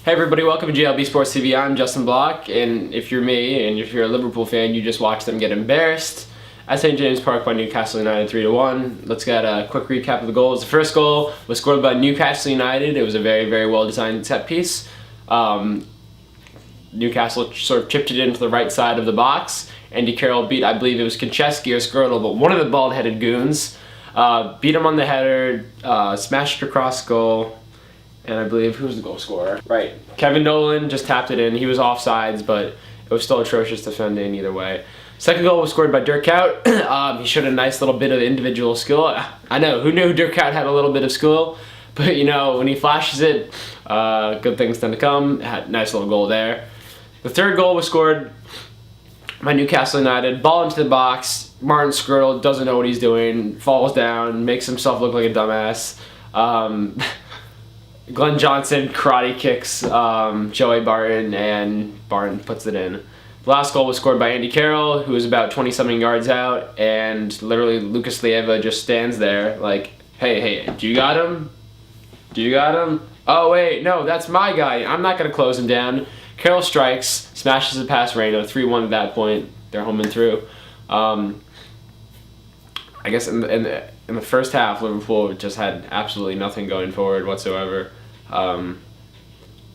Hey everybody, welcome to GLB Sports TV. I'm Justin Block, and if you're me, and if you're a Liverpool fan, you just watched them get embarrassed at St. James Park by Newcastle United 3-1. Let's get a quick recap of the goals. The first goal was scored by Newcastle United. It was a very, very well-designed set piece. Newcastle sort of chipped it into the right side of the box. Andy Carroll beat, I believe it was Konchesky or Skrtel, but one of the bald-headed goons. Beat him on the header, smashed it across goal. And I believe, who's the goal scorer? Right. Kevin Nolan just tapped it in. He was offsides, but it was still atrocious defending either way. Second goal was scored by Dirk Kuyt. He showed a nice little bit of individual skill. I know, who knew Dirk Kuyt had a little bit of skill? But, you know, when he flashes it, good things tend to come. Had a nice little goal there. The third goal was scored by Newcastle United. Ball into the box. Martin Skrtel doesn't know what he's doing. Falls down. Makes himself look like a dumbass. Glenn Johnson karate kicks Joey Barton, and Barton puts it in. The last goal was scored by Andy Carroll, who was about 20-something yards out, and literally Lucas Leiva just stands there like, hey, do you got him? Do you got him? Oh, wait, no, that's my guy. I'm not going to close him down. Carroll strikes, smashes it past Reino, 3-1 at that point. They're home and through. I guess in the first half, Liverpool just had absolutely nothing going forward whatsoever. In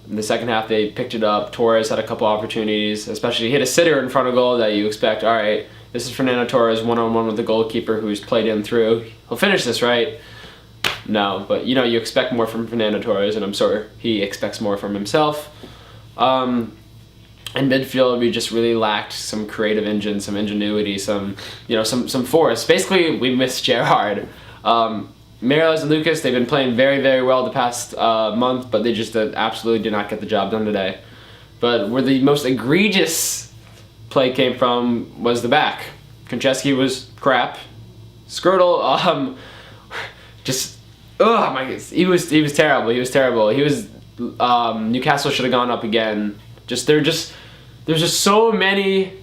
the second half, they picked it up. Torres had a couple opportunities, especially he hit a sitter in front of goal that you expect, all right, this is Fernando Torres one-on-one with the goalkeeper who's played him through. He'll finish this, right? No, but you know, you expect more from Fernando Torres, and I'm sure he expects more from himself. In midfield, we just really lacked some creative engine, some ingenuity, some force. Basically, we missed Gerrard. Mireles and Lucas, they've been playing very, very well the past month, but they just absolutely did not get the job done today. But where the most egregious play came from was the back. Konchesky was crap. Skrtel, oh my goodness, he was terrible. He was terrible. He was Newcastle should have gone up again. There's just so many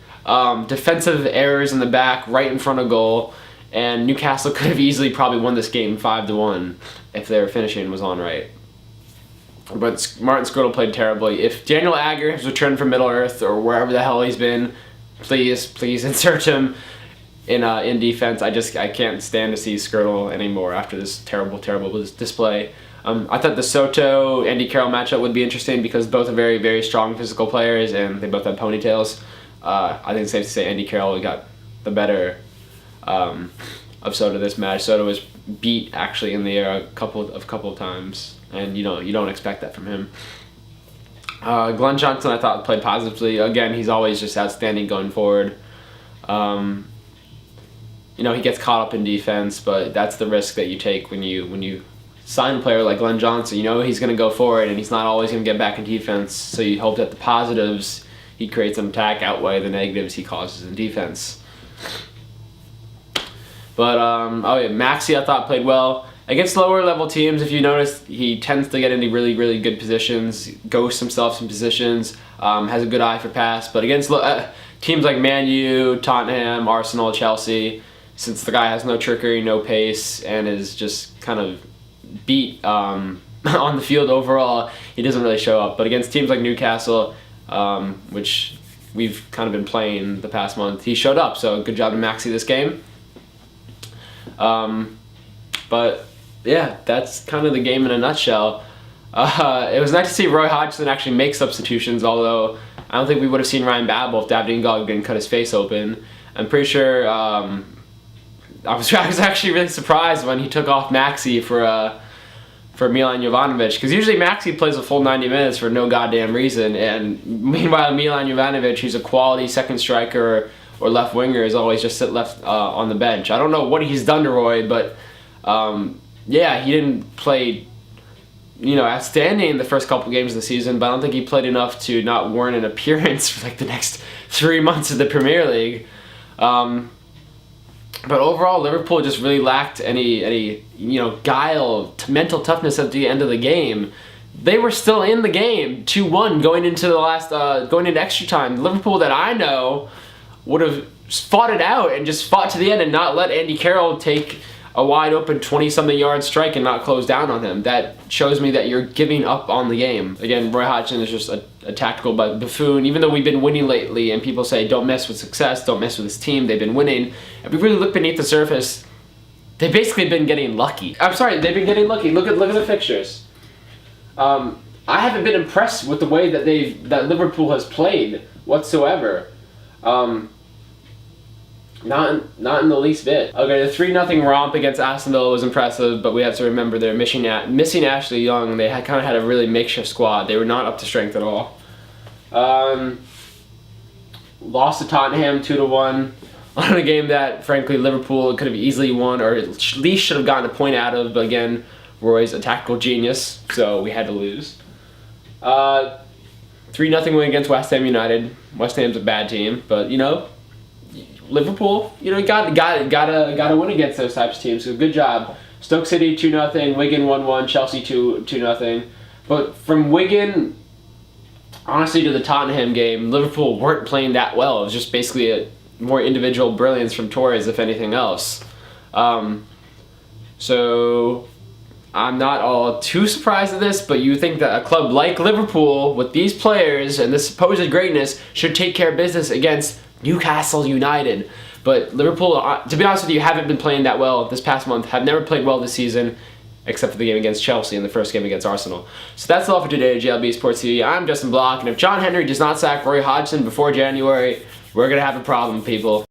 defensive errors in the back, right in front of goal. And Newcastle could have easily probably won this game 5-1 if their finishing was on right. But Martin Skrtel played terribly. If Daniel Agger has returned from Middle-earth or wherever the hell he's been, please insert him in defense. I can't stand to see Skrtel anymore after this terrible display. I thought the Soto-Andy Carroll matchup would be interesting because both are very, very strong physical players and they both have ponytails. I think it's safe to say Andy Carroll got the better of Soto this match. Soto was beat actually in the air a couple of times, and you don't expect that from him. Glenn Johnson I thought played positively. Again, he's always just outstanding going forward. He gets caught up in defense, but that's the risk that you take when you sign a player like Glenn Johnson. You know he's going to go forward, and he's not always going to get back in defense. So you hope that the positives he creates in attack outweigh the negatives he causes in defense. But, Maxi I thought played well. Against lower level teams, if you notice, he tends to get into really, really good positions, ghosts himself in positions, has a good eye for pass. But against teams like Man U, Tottenham, Arsenal, Chelsea, since the guy has no trickery, no pace, and is just kind of beat on the field overall, he doesn't really show up. But against teams like Newcastle, which we've kind of been playing the past month, he showed up. So good job to Maxi this game. But yeah, that's kind of the game in a nutshell. It was nice to see Roy Hodgson actually make substitutions, although I don't think we would have seen Ryan Babel if David Ingog didn't cut his face open. I'm pretty sure I was actually really surprised when he took off Maxi for Milan Jovanovic, because usually Maxi plays a full 90 minutes for no goddamn reason, and meanwhile Milan Jovanovic, who's a quality second striker or left winger, is always just sit left on the bench. I don't know what he's done to Roy, but he didn't play outstanding in the first couple games of the season, but I don't think he played enough to not warrant an appearance for like the next 3 months of the Premier League. But overall, Liverpool just really lacked any guile, mental toughness at the end of the game. They were still in the game, 2-1 going into extra time. Liverpool that I know would have fought it out and just fought to the end and not let Andy Carroll take a wide open 20-something yard strike and not close down on him. That shows me that you're giving up on the game. Again, Roy Hodgson is just a tactical buffoon. Even though we've been winning lately and people say don't mess with success, don't mess with this team, they've been winning. If we really look beneath the surface, they've basically been getting lucky. I'm sorry, they've been getting lucky. Look at the fixtures. I haven't been impressed with the way that Liverpool has played whatsoever. Not in the least bit. Okay, the 3-0 romp against Aston Villa was impressive, but we have to remember they're missing Ashley Young. They kind of had a really makeshift squad. They were not up to strength at all. Lost to Tottenham 2-1 on a game that, frankly, Liverpool could have easily won, or at least should have gotten a point out of. But again, Roy's a tactical genius, so we had to lose. 3-0 win against West Ham United. West Ham's a bad team, but Liverpool, gotta win against those types of teams. So good job. Stoke City 2-0, Wigan 1-1, Chelsea 2-0. But from Wigan, honestly, to the Tottenham game, Liverpool weren't playing that well. It was just basically a more individual brilliance from Torres, if anything else. So I'm not all too surprised at this, but you think that a club like Liverpool, with these players and this supposed greatness, should take care of business against Newcastle United. But Liverpool, to be honest with you, haven't been playing that well this past month, have never played well this season, except for the game against Chelsea and the first game against Arsenal. So that's all for today, JLB Sports TV. I'm Justin Block, and if John Henry does not sack Roy Hodgson before January, we're going to have a problem, people.